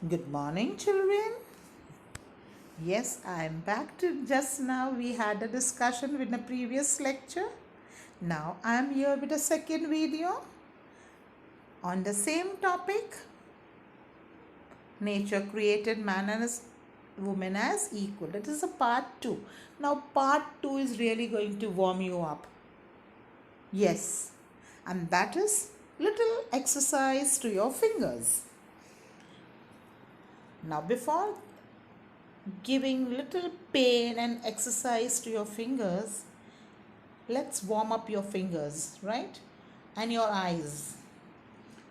Good morning, children. Yes, I am back to just now. We had a discussion with the previous lecture. Now I am here with a second video on the same topic. Nature created man and woman as equal. That is a part 2. Now part 2 is really going to warm you up. Yes, and that is little exercise to your fingers. Now before giving little pain and exercise to your fingers, let's warm up your fingers, right? And your eyes.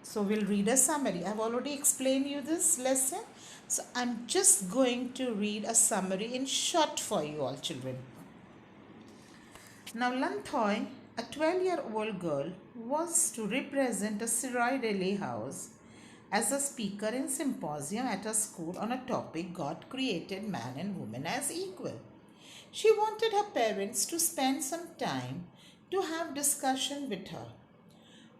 So we'll read a summary. I've already explained you this lesson. So I'm just going to read a summary in short for you all children. Now Lanthoy, a 12-year-old girl, was to represent a Sirai Delhi house as a speaker in symposium at a school on a topic God created man and woman as equal. She wanted her parents to spend some time to have discussion with her.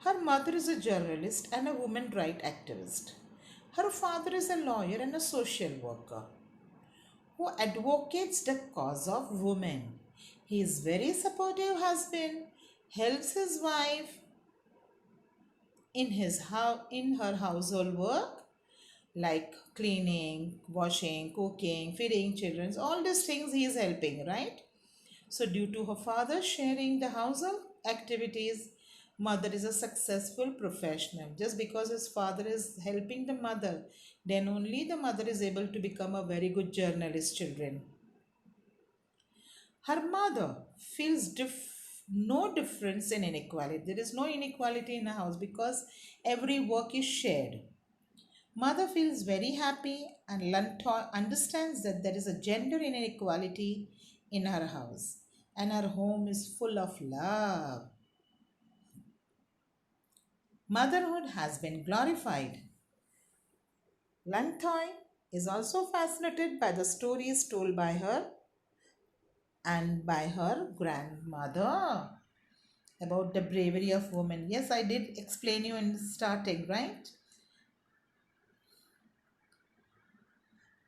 Her mother is a journalist and a women rights activist. Her father is a lawyer and a social worker who advocates the cause of women. He is very supportive husband, helps his wife in her household work like cleaning, washing, cooking, feeding children, all these things he is helping, right? So, due to her father sharing the household activities, mother is a successful professional. Just because his father is helping the mother, then only the mother is able to become a very good journalist, children. Her mother feels no difference in inequality. There is no inequality in the house because every work is shared. Mother feels very happy and understands that there is a gender inequality in her house and her home is full of love. Motherhood has been glorified. Lantoy is also fascinated by the stories told by her and by her grandmother about the bravery of women. Yes, I did explain you in starting, right?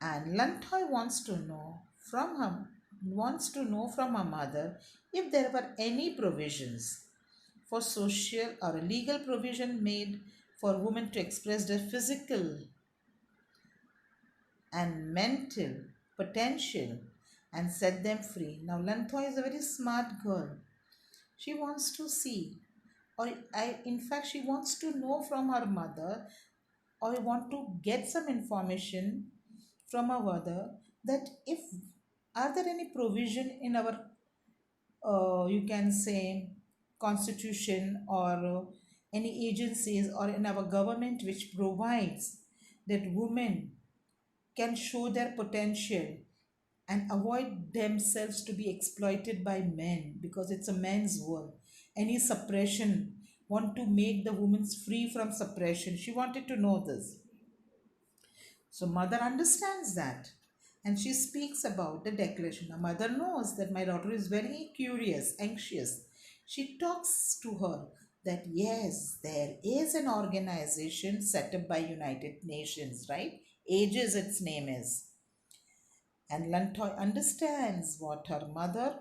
And Lantoy wants to know from her mother if there were any provisions for social or a legal provision made for women to express their physical and mental potential and set them free. Now Lanthoy is a very smart girl. She wants to see, in fact she wants to know from her mother, or want to get some information from her mother, that if are there any provision in our you can say constitution or any agencies or in our government which provides that women can show their potential and avoid themselves to be exploited by men, because it's a man's world. Any suppression, want to make the women free from suppression. She wanted to know this. So mother understands that and she speaks about the declaration. A mother knows that my daughter is very curious, anxious. She talks to her that yes, there is an organization set up by United Nations, right? Ages its name is. And Lantoy understands what her mother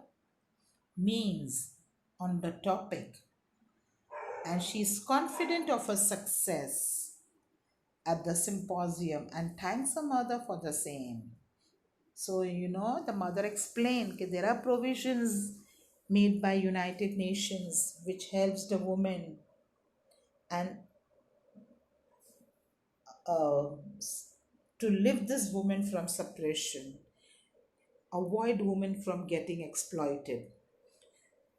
means on the topic and she is confident of her success at the symposium and thanks her mother for the same. So, the mother explained that there are provisions made by United Nations which helps the woman and uh, to lift this woman from suppression, avoid women from getting exploited.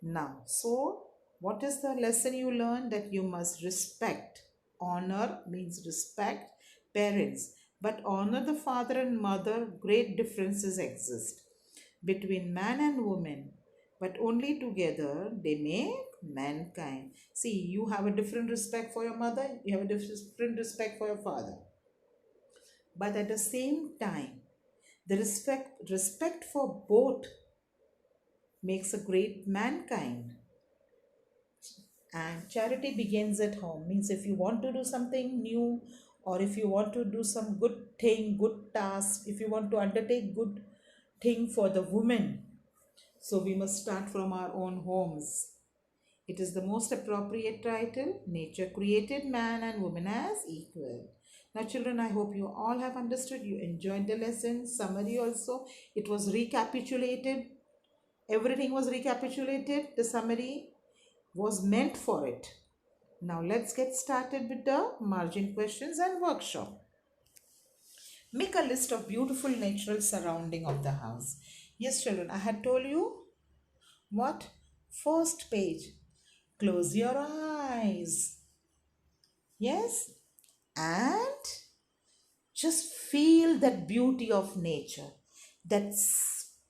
Now, so what is the lesson you learn? That you must respect. Honor means respect parents, but honor the father and mother. Great differences exist between man and woman, but only together they make mankind. See, you have a different respect for your mother, you have a different respect for your father, but at the same time, the respect for both makes a great mankind. And charity begins at home means if you want to do something new or if you want to do some good thing, good task, if you want to undertake good thing for the women, so we must start from our own homes. It is the most appropriate title. Nature created man and woman as equal. Now, children, I hope you all have understood. You enjoyed the lesson. Summary also. It was recapitulated. Everything was recapitulated. The summary was meant for it. Now, let's get started with the margin questions and workshop. Make a list of beautiful natural surrounding of the house. Yes, children, I had told you what? First page. Close your eyes. Yes, and just feel that beauty of nature, that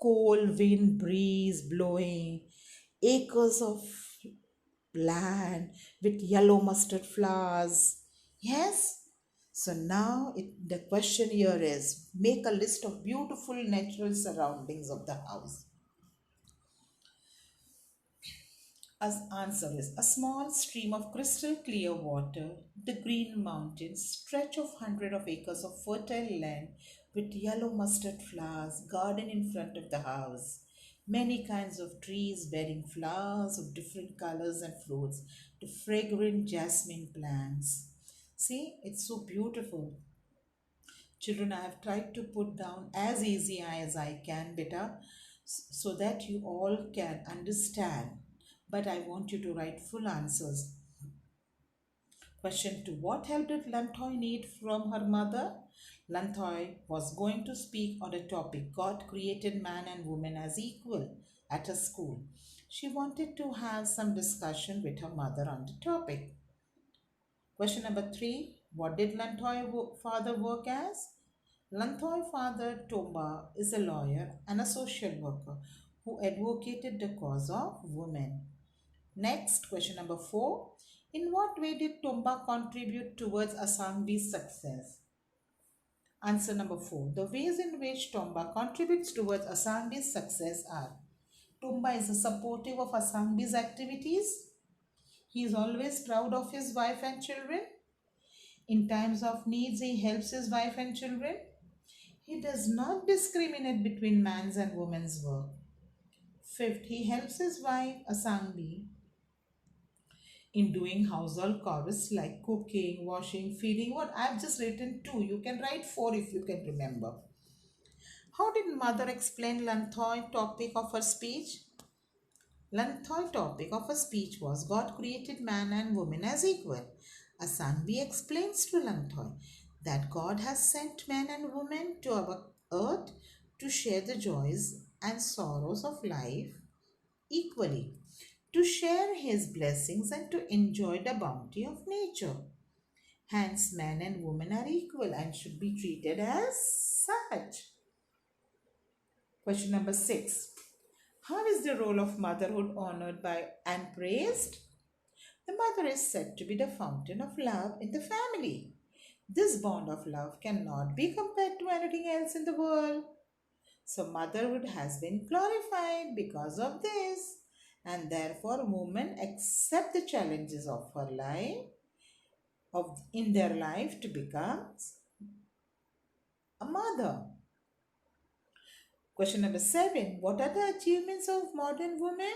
cold wind breeze blowing, acres of land with yellow mustard flowers. Yes. So now the question here is make a list of beautiful natural surroundings of the house. As answer is a small stream of crystal clear water, the green mountains, stretch of hundred of acres of fertile land with yellow mustard flowers, garden in front of the house, many kinds of trees bearing flowers of different colors and fruits, the fragrant jasmine plants. See, it's so beautiful. Children, I have tried to put down as easy as I can, beta, so that you all can understand. But I want you to write full answers. Question 2. What help did Lantoy need from her mother? Lantoy was going to speak on a topic God created man and woman as equal at a school. She wanted to have some discussion with her mother on the topic. Question number 3. What did Lantoy father work as? Lanthoy father Tomba is a lawyer and a social worker who advocated the cause of women. Next, question number 4. In what way did Tomba contribute towards Asangbi's success? Answer number 4. The ways in which Tomba contributes towards Asangbi's success are: Tomba is supportive of Asangbi's activities. He is always proud of his wife and children. In times of needs, he helps his wife and children. He does not discriminate between man's and woman's work. Fifth, he helps his wife, Asangbi, in doing household chores like cooking, washing, feeding. What I've just written two. You can write four if you can remember. How did mother explain Lanthoy topic of her speech? Lanthoy topic of her speech was God created man and woman as equal. Asangbi explains to Lanthoy that God has sent man and woman to our earth to share the joys and sorrows of life equally, to share his blessings and to enjoy the bounty of nature. Hence, man and woman are equal and should be treated as such. Question number 6. How is the role of motherhood honored by and praised? The mother is said to be the fountain of love in the family. This bond of love cannot be compared to anything else in the world. So motherhood has been glorified because of this. And therefore women accept the challenges of her life, of in their life, to become a mother. Question number 7. What are the achievements of modern women?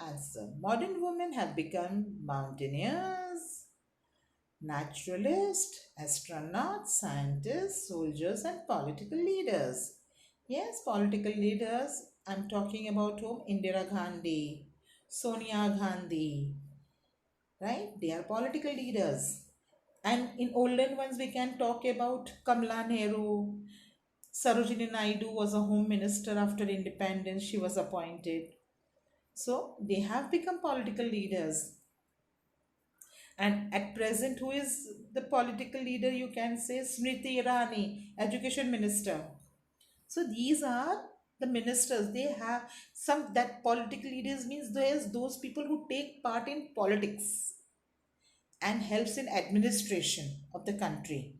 Answer. Modern women have become mountaineers, naturalists, astronauts, scientists, soldiers, and political leaders. Yes, political leaders. I'm talking about whom? Indira Gandhi, Sonia Gandhi, right? They are political leaders. And in olden ones, we can talk about Kamala Nehru. Sarojini Naidu was a home minister after independence. She was appointed. So they have become political leaders. And at present, who is the political leader? You can say Smriti Irani, education minister. So these are the ministers. They have some, that political leaders means there's those people who take part in politics and helps in administration of the country.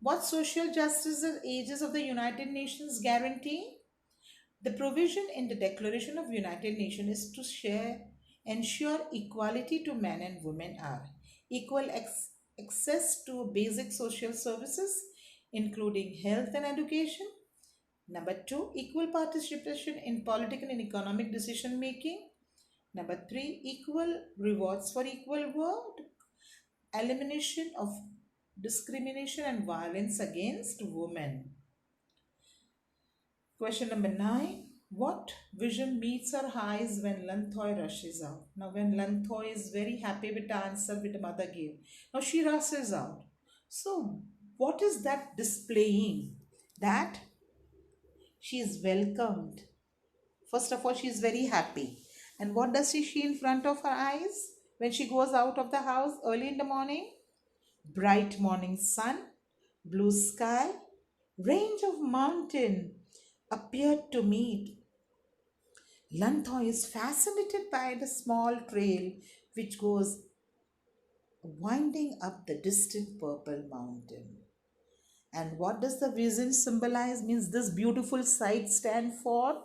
What social justice ages of the United Nations guarantee? The provision in the Declaration of United Nations is to ensure equality to men and women are equal access to basic social services, including health and education. Number two, equal participation in political and economic decision making. Number three, equal rewards for equal work, elimination of discrimination and violence against women. Question number nine. What vision meets her eyes when Lanthoy rushes out? Now, when Lanthoy is very happy with the answer which the mother gave, now she rushes out. So, what is that displaying? That she is welcomed. First of all, she is very happy. And what does she see in front of her eyes when she goes out of the house early in the morning? Bright morning sun, blue sky, range of mountain appeared to meet. Lanthoy is fascinated by the small trail which goes winding up the distant purple mountain. And what does the vision symbolize? Means this beautiful sight stand for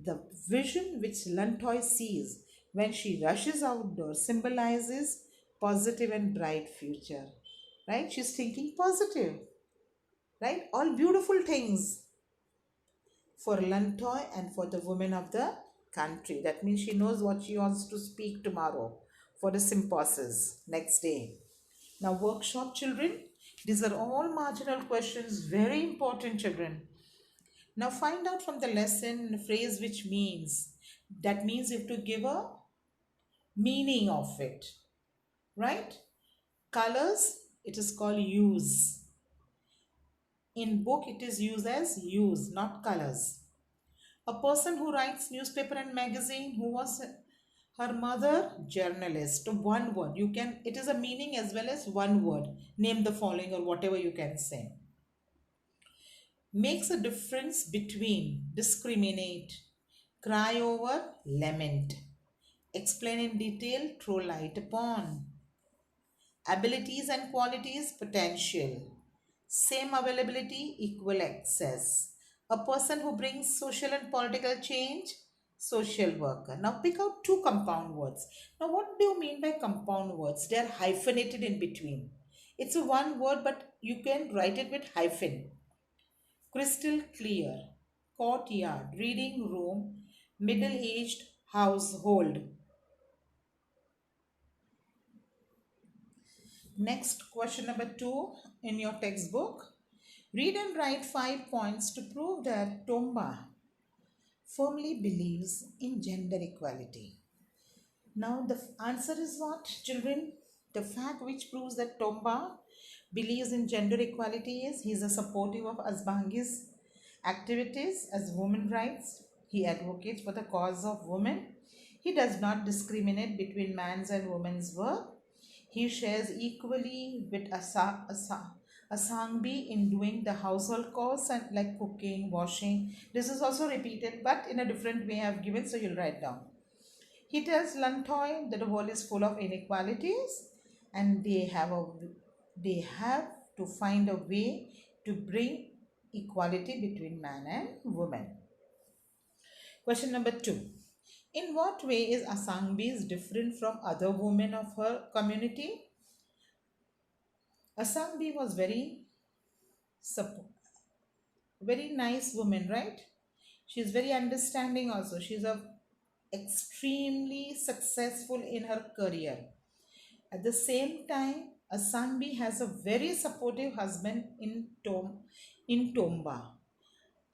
the vision which Lanthoy sees when she rushes outdoors symbolizes positive and bright future. Right? She's thinking positive. Right? All beautiful things for Lanthoy and for the women of the country. That means she knows what she wants to speak tomorrow for the symposium next day. Now, workshop children, these are all marginal questions, very important children. Now, find out from the lesson a phrase which means. That means you have to give a meaning of it, right? Colors, it is called use. In book, it is used as use, not colors. A person who writes newspaper and magazine, who was her mother, journalist. One word. You can, it is a meaning as well as one word. Name the following or whatever you can say. Makes a difference between, discriminate, cry over, lament. Explain in detail, throw light upon. Abilities and qualities, potential. Same availability, equal access. A person who brings social and political change, social worker. Now pick out two compound words. Now what do you mean by compound words? They are hyphenated in between. It's a one word, but you can write it with hyphen. Crystal clear, courtyard, reading room, middle-aged household. Next, question number 2 in your textbook. Read and write 5 points to prove that Tomba firmly believes in gender equality. Now, the answer is what, children? The fact which proves that Tomba believes in gender equality is he is a supportive of Asbangi's activities as women rights. He advocates for the cause of women. He does not discriminate between man's and women's work. He shares equally with Asangbi in doing the household chores and like cooking, washing. This is also repeated but in a different way I have given, so you'll write down. He tells Lanthoy that the world is full of inequalities and they have to find a way to bring equality between man and woman. Question number 2. In what way is Asangbi different from other women of her community? Asangbi was very nice woman, right? She's very understanding also. She's extremely successful in her career. At the same time, Asangbi has a very supportive husband in Tomba.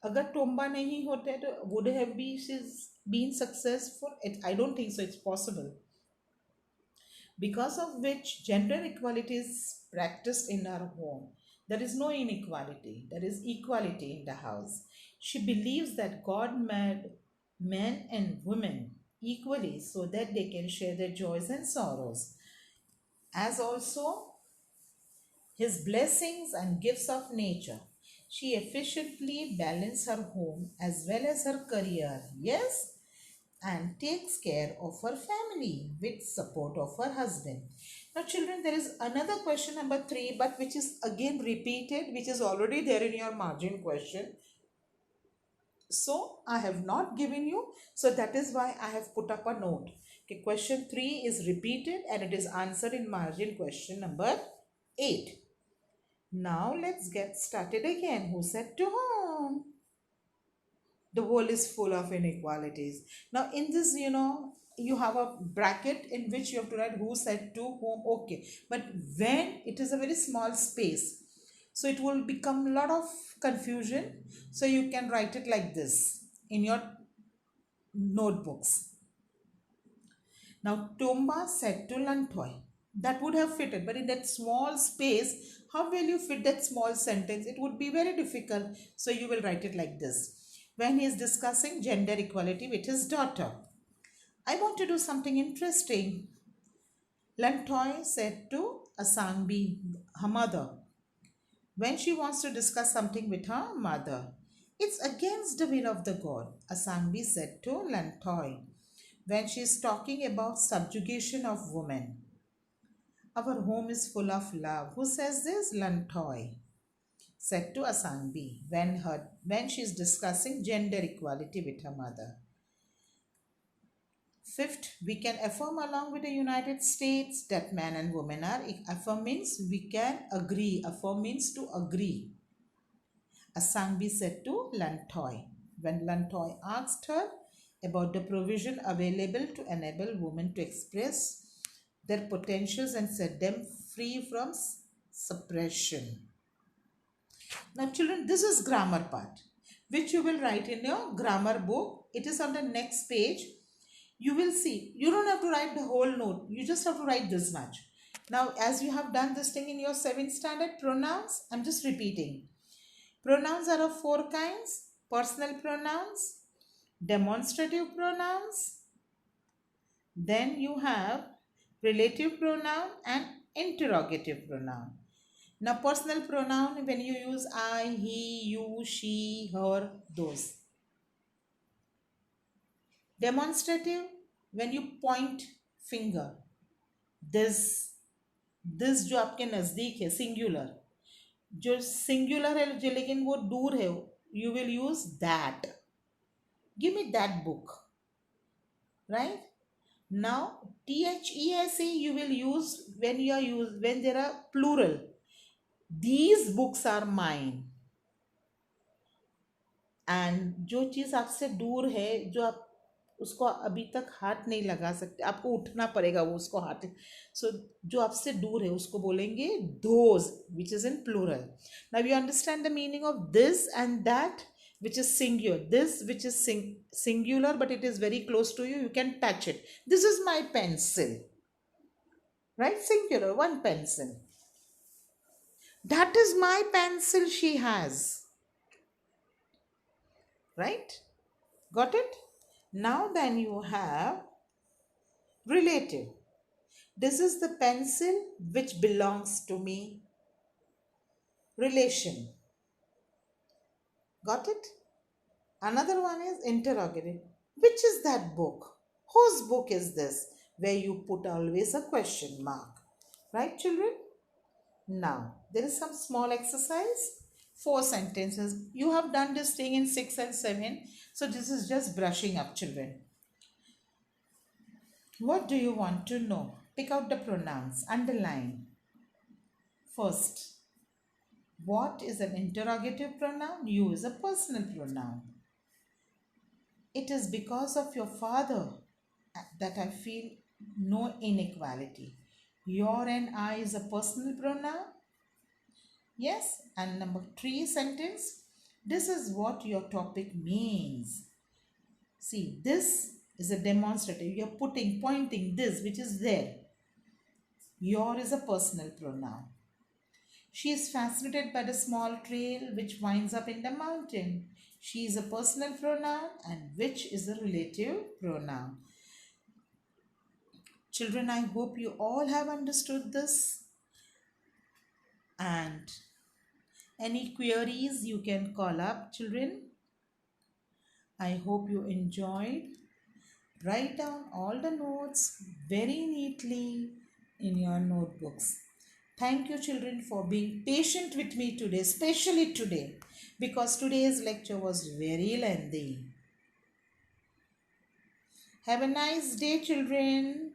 अगर टोम्बा नहीं होते तो would have been successful? I don't think so. It's possible. Because of which gender equality is practiced in our home. There is no inequality. There is equality in the house. She believes that God made men and women equally so that they can share their joys and sorrows, as also his blessings and gifts of nature. She efficiently balances her home as well as her career. Yes, and takes care of her family with support of her husband. Now children, there is another question number 3 but which is again repeated, which is already there in your margin question. So I have not given you. So that is why I have put up a note. Okay, question 3 is repeated and it is answered in margin question number 8. Now let's get started again. Who said to whom? The world is full of inequalities. Now in this, you have a bracket in which you have to write who said to whom. Okay, but when it is a very small space, so it will become a lot of confusion. So you can write it like this in your notebooks. Now Tomba said to Lantoy. That would have fitted, but in that small space, how will you fit that small sentence? It would be very difficult. So you will write it like this. When he is discussing gender equality with his daughter, I want to do something interesting. Lantoy said to Asangbi, her mother, when she wants to discuss something with her mother. It's against the will of the god, Asangbi said to Lantoy, when she is talking about subjugation of women. Our home is full of love. Who says this? Lantoy said to Asangbi when she is discussing gender equality with her mother. Fifth, we can affirm along with the United States that man and woman are. Affirm means we can agree. Affirm means to agree. Asangbi said to Lantoy when Lantoy asked her about the provision available to enable women to express their potentials and set them free from suppression. Now children, this is grammar part which you will write in your grammar book. It is on the next page. You will see. You don't have to write the whole note. You just have to write this much. Now as you have done this thing in your 7th standard pronouns, I'm just repeating. Pronouns are of 4 kinds. Personal pronouns, demonstrative pronouns, then you have relative pronoun and interrogative pronoun. Now personal pronoun, when you use I, he, you, she, her, those. Demonstrative, when you point finger. This जो आपके नज़दीक है singular, जो singular है जो लेकिन वो दूर है, you will use that. Give me that book, right? Now THESE you will use when there are plural. These books are mine. And जो चीज़ आपसे दूर है, जो आप उसको अभी तक हाथ नहीं लगा सकते, आपको उठना पड़ेगा वो उसको हाथ. सो जो आपसे दूर है उसको बोलेंगे those, which is in plural. Now you understand the meaning of this and that, which is singular. This which is singular but it is very close to you, you can touch it. This is my pencil, right? Singular, one pencil. That is my pencil she has, right? Got it? Now then you have relative. This is the pencil which belongs to me. Relation. Got it? Another one is interrogative. Which is that book? Whose book is this? Where you put always a question mark. Right, children? Now, there is some small exercise. 4 sentences. You have done this thing in 6 and 7. So this is just brushing up, children. What do you want to know? Pick out the pronouns. Underline. First, what is an interrogative pronoun? You is a personal pronoun. It is because of your father that I feel no inequality. Your and I is a personal pronoun. Yes. And number 3 sentence. This is what your topic means. See, this is a demonstrative. You are pointing this which is there. Your is a personal pronoun. She is fascinated by the small trail which winds up in the mountain. She is a personal pronoun and which is a relative pronoun. Children, I hope you all have understood this. And any queries you can call up, children. I hope you enjoyed. Write down all the notes very neatly in your notebooks. Thank you, children, for being patient with me today, especially today, because today's lecture was very lengthy. Have a nice day, children.